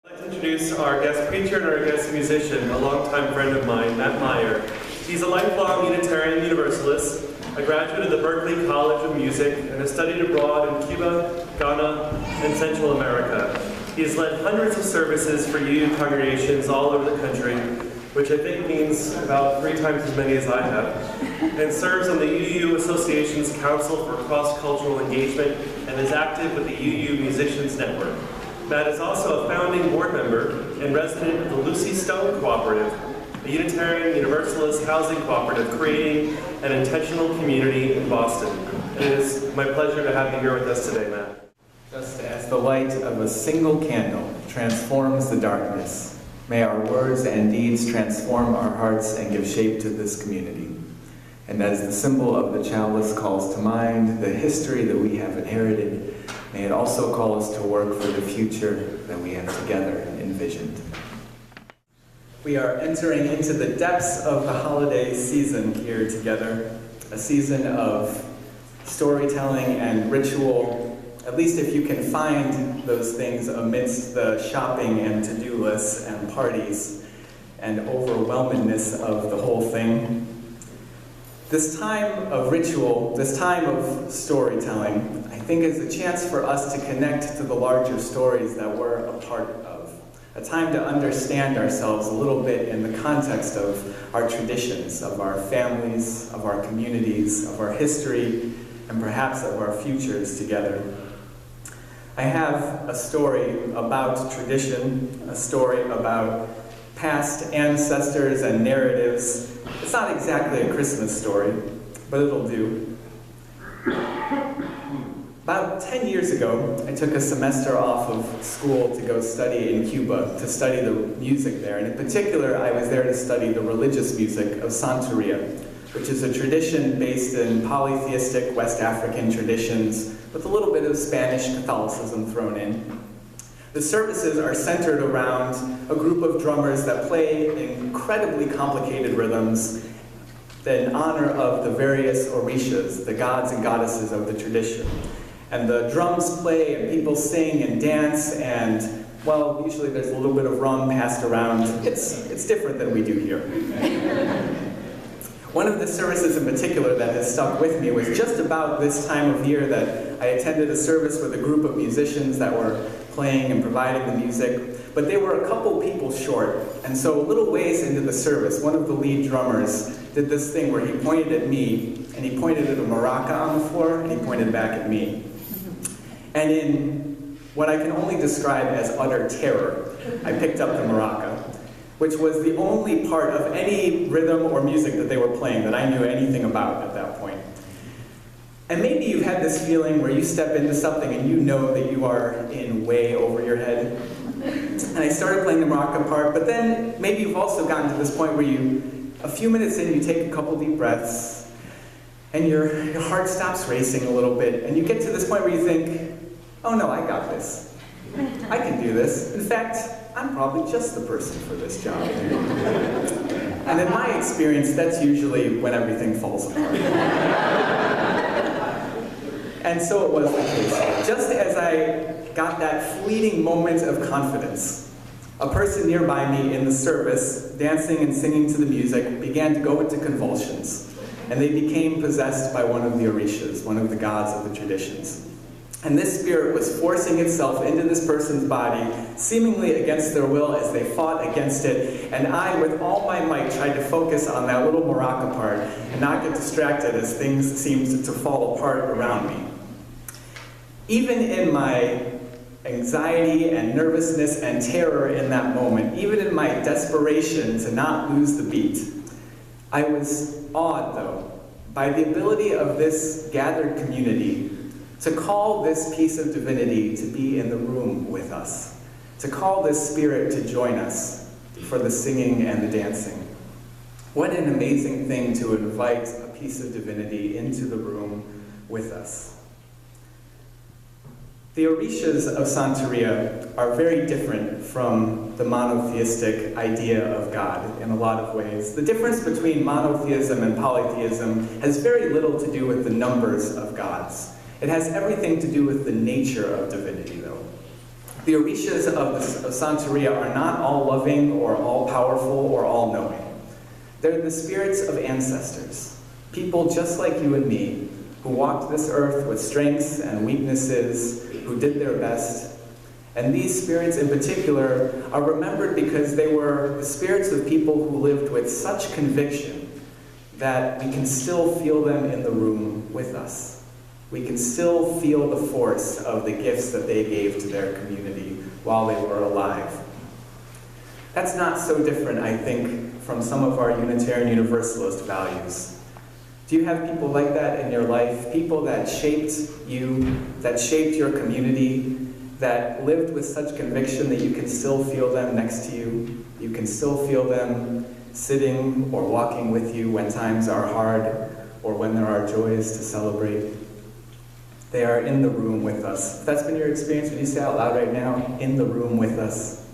I'd like to introduce our guest preacher and our guest musician, a longtime friend of mine, Matt Meyer. He's a lifelong Unitarian Universalist, a graduate of the Berklee College of Music, and has studied abroad in Cuba, Ghana, and Central America. He has led hundreds of services for UU congregations all over the country, which I think means about 3 times as many as I have, and serves on the UU Association's Council for Cross-Cultural Engagement and is active with the UU Musicians Network. Matt is also a founding board member and resident of the Lucy Stone Cooperative, a Unitarian Universalist housing cooperative creating an intentional community in Boston. It is my pleasure to have you here with us today, Matt. Just as the light of a single candle transforms the darkness, may our words and deeds transform our hearts and give shape to this community. And as the symbol of the chalice calls to mind the history that we have inherited, may it also call us to work for the future that we have together envisioned. We are entering into the depths of the holiday season here together, a season of storytelling and ritual, at least if you can find those things amidst the shopping and to-do lists and parties and overwhelmedness of the whole thing. This time of ritual, this time of storytelling, I think is a chance for us to connect to the larger stories that we're a part of. A time to understand ourselves a little bit in the context of our traditions, of our families, of our communities, of our history, and perhaps of our futures together. I have a story about tradition, a story about past ancestors and narratives. It's not exactly a Christmas story, but it'll do. About 10 years ago, I took a semester off of school to go study in Cuba, to study the music there. And in particular, I was there to study the religious music of Santeria, which is a tradition based in polytheistic West African traditions with a little bit of Spanish Catholicism thrown in. The services are centered around a group of drummers that play incredibly complicated rhythms in honor of the various orishas, the gods and goddesses of the tradition. And the drums play and people sing and dance and, well, usually there's a little bit of rum passed around. It's different than we do here. One of the services in particular that has stuck with me was just about this time of year that I attended a service with a group of musicians that were playing and providing the music, but they were a couple people short. And so a little ways into the service, one of the lead drummers did this thing where he pointed at me, and he pointed at a maraca on the floor, and he pointed back at me. And in what I can only describe as utter terror, I picked up the maraca, which was the only part of any rhythm or music that they were playing that I knew anything about at that point. And maybe you've had this feeling where you step into something and you know that you are in way over your head. And I started playing the maraca part, but then maybe you've also gotten to this point where a few minutes in, you take a couple deep breaths, and your heart stops racing a little bit, and you get to this point where you think, oh no, I got this. I can do this. In fact, I'm probably just the person for this job. And in my experience, that's usually when everything falls apart. And so it was the case. Just as I got that fleeting moment of confidence, a person nearby me in the service, dancing and singing to the music, began to go into convulsions. And they became possessed by one of the orishas, one of the gods of the traditions. And this spirit was forcing itself into this person's body, seemingly against their will as they fought against it. And I, with all my might, tried to focus on that little maraca part and not get distracted as things seemed to fall apart around me. Even in my anxiety and nervousness and terror in that moment, even in my desperation to not lose the beat, I was awed, though, by the ability of this gathered community to call this piece of divinity to be in the room with us, to call this spirit to join us for the singing and the dancing. What an amazing thing to invite a piece of divinity into the room with us. The orishas of Santeria are very different from the monotheistic idea of God in a lot of ways. The difference between monotheism and polytheism has very little to do with the numbers of gods. It has everything to do with the nature of divinity, though. The Orishas of Santeria are not all loving or all powerful or all knowing. They're the spirits of ancestors, people just like you and me, who walked this earth with strengths and weaknesses, who did their best. And these spirits in particular are remembered because they were the spirits of people who lived with such conviction that we can still feel them in the room with us. We can still feel the force of the gifts that they gave to their community while they were alive. That's not so different, I think, from some of our Unitarian Universalist values. Do you have people like that in your life? People that shaped you, that shaped your community, that lived with such conviction that you can still feel them next to you? You can still feel them sitting or walking with you when times are hard or when there are joys to celebrate. They are in the room with us. If that's been your experience, would you say out loud right now, in the room with us?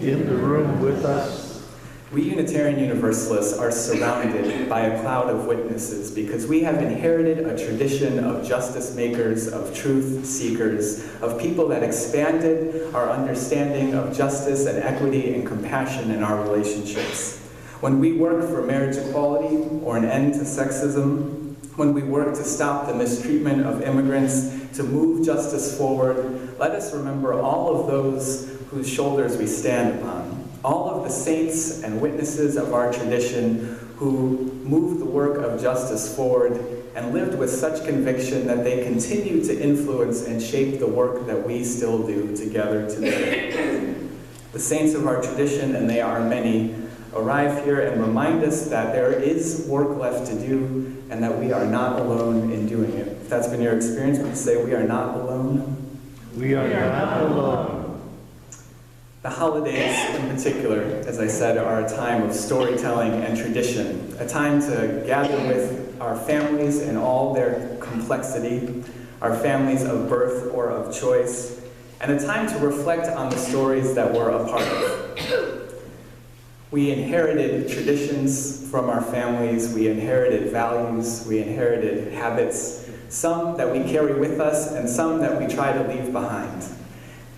In the room with us. We Unitarian Universalists are surrounded by a cloud of witnesses because we have inherited a tradition of justice makers, of truth seekers, of people that expanded our understanding of justice and equity and compassion in our relationships. When we work for marriage equality or an end to sexism, when we work to stop the mistreatment of immigrants, to move justice forward, let us remember all of those whose shoulders we stand upon, all of the saints and witnesses of our tradition who moved the work of justice forward and lived with such conviction that they continue to influence and shape the work that we still do together today. The saints of our tradition, and they are many, arrive here and remind us that there is work left to do and that we are not alone in doing it. If that's been your experience, would you say we are not alone? We are not alone. The holidays in particular, as I said, are a time of storytelling and tradition, a time to gather with our families in all their complexity, our families of birth or of choice, and a time to reflect on the stories that we're a part of. We inherited traditions from our families, we inherited values, we inherited habits, some that we carry with us and some that we try to leave behind.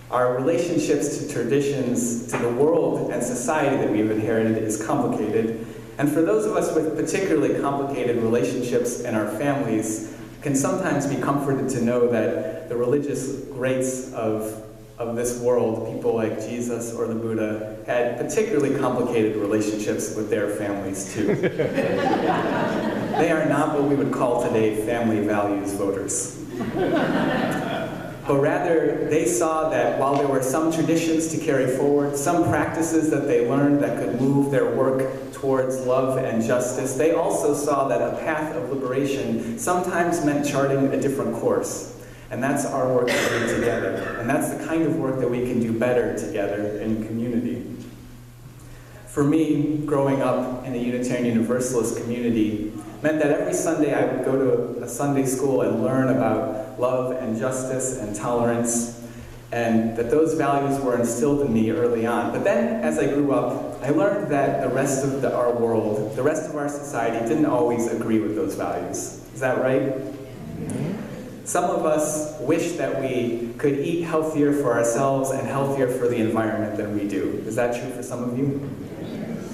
Our relationships to traditions, to the world and society that we've inherited is complicated. And for those of us with particularly complicated relationships in our families, can sometimes be comforted to know that the religious greats of this world, people like Jesus or the Buddha, had particularly complicated relationships with their families too. They are not what we would call today family values voters. But rather, they saw that while there were some traditions to carry forward, some practices that they learned that could move their work towards love and justice, they also saw that a path of liberation sometimes meant charting a different course. And that's our work to do together. And that's the kind of work that we can do better together in community. For me, growing up in a Unitarian Universalist community meant that every Sunday I would go to a Sunday school and learn about love and justice and tolerance, and that those values were instilled in me early on. But then, as I grew up, I learned that the rest of our world, the rest of our society, didn't always agree with those values. Is that right? Some of us wish that we could eat healthier for ourselves and healthier for the environment than we do. Is that true for some of you?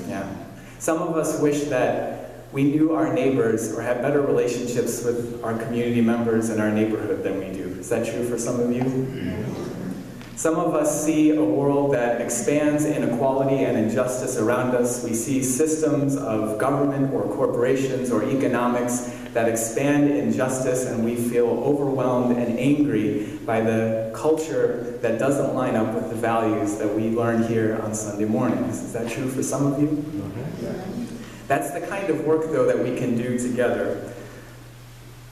Yeah. Some of us wish that we knew our neighbors or had better relationships with our community members in our neighborhood than we do. Is that true for some of you? Some of us see a world that expands inequality and injustice around us. We see systems of government or corporations or economics that expand injustice, and we feel overwhelmed and angry by the culture that doesn't line up with the values that we learn here on Sunday mornings. Is that true for some of you? That's the kind of work, though, that we can do together.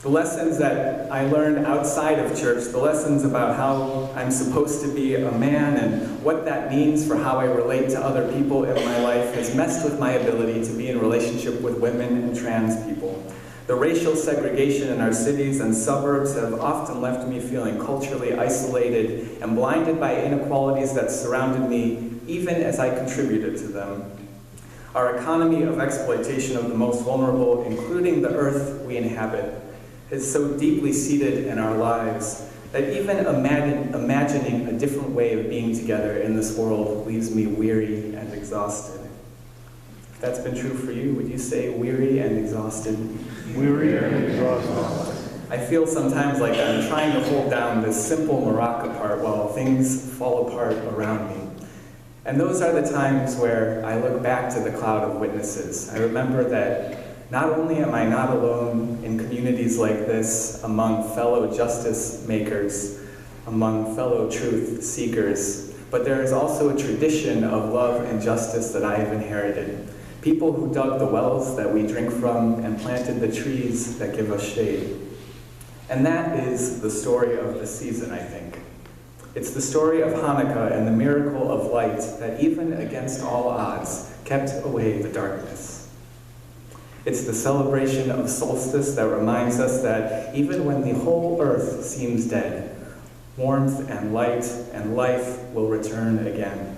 The lessons that I learned outside of church, the lessons about how I'm supposed to be a man and what that means for how I relate to other people in my life, has messed with my ability to be in relationship with women and trans people. The racial segregation in our cities and suburbs have often left me feeling culturally isolated and blinded by inequalities that surrounded me, even as I contributed to them. Our economy of exploitation of the most vulnerable, including the earth we inhabit, is so deeply seated in our lives that even imagining a different way of being together in this world leaves me weary and exhausted. If that's been true for you, would you say weary and exhausted? Weary and exhausted. I feel sometimes like I'm trying to hold down this simple maraca part while things fall apart around me. And those are the times where I look back to the cloud of witnesses. I remember that not only am I not alone in communities like this, among fellow justice makers, among fellow truth seekers, but there is also a tradition of love and justice that I have inherited. People who dug the wells that we drink from and planted the trees that give us shade. And that is the story of the season, I think. It's the story of Hanukkah and the miracle of light that even against all odds kept away the darkness. It's the celebration of solstice that reminds us that even when the whole earth seems dead, warmth and light and life will return again.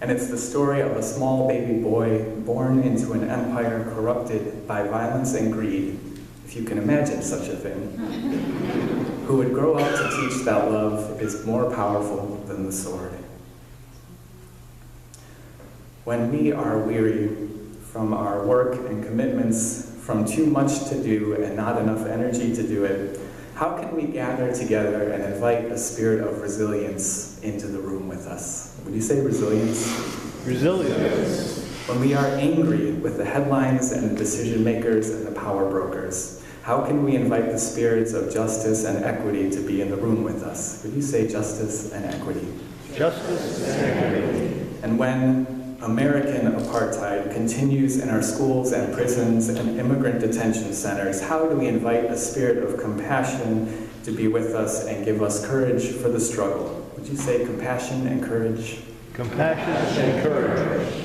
And it's the story of a small baby boy born into an empire corrupted by violence and greed, if you can imagine such a thing, who would grow up to teach that love is more powerful than the sword. When we are weary from our work and commitments, from too much to do and not enough energy to do it, how can we gather together and invite a spirit of resilience into the room with us? Would you say resilience? Resilience. When we are angry with the headlines and the decision makers and the power brokers, how can we invite the spirits of justice and equity to be in the room with us? Would you say justice and equity? Justice and equity. And when American apartheid continues in our schools and prisons and immigrant detention centers, how do we invite a spirit of compassion to be with us and give us courage for the struggle? Would you say compassion and courage? Compassion and courage.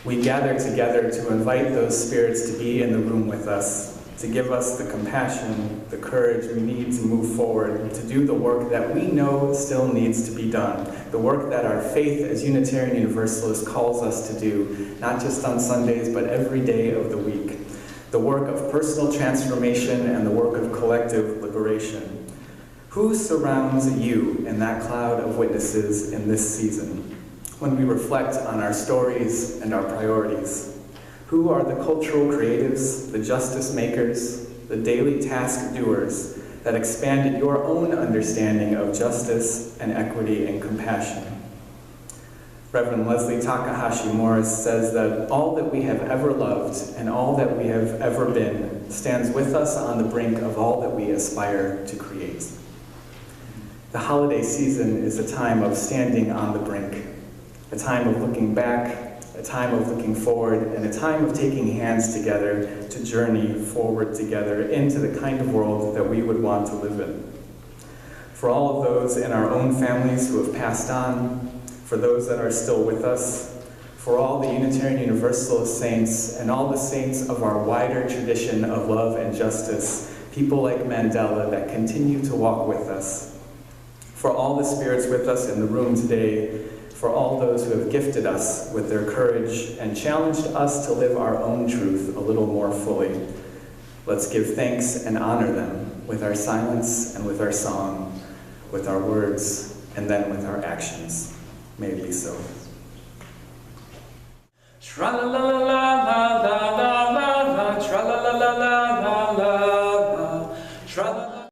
We gather together to invite those spirits to be in the room with us, to give us the compassion, the courage we need to move forward, to do the work that we know still needs to be done, the work that our faith as Unitarian Universalists calls us to do, not just on Sundays, but every day of the week, the work of personal transformation and the work of collective liberation. Who surrounds you in that cloud of witnesses in this season? When we reflect on our stories and our priorities, who are the cultural creatives, the justice makers, the daily task doers that expanded your own understanding of justice and equity and compassion? Reverend Leslie Takahashi Morris says that all that we have ever loved and all that we have ever been stands with us on the brink of all that we aspire to create. The holiday season is a time of standing on the brink, a time of looking back, a time of looking forward, and a time of taking hands together to journey forward together into the kind of world that we would want to live in. For all of those in our own families who have passed on, for those that are still with us, for all the Unitarian Universalist saints and all the saints of our wider tradition of love and justice, people like Mandela that continue to walk with us, for all the spirits with us in the room today, for all those who have gifted us with their courage and challenged us to live our own truth a little more fully. Let's give thanks and honor them with our silence and with our song, with our words, and then with our actions. May it be so. Tra-la-la-la-la-la-la-la-la, tra-la-la-la-la-la-la-la, tra-la-la.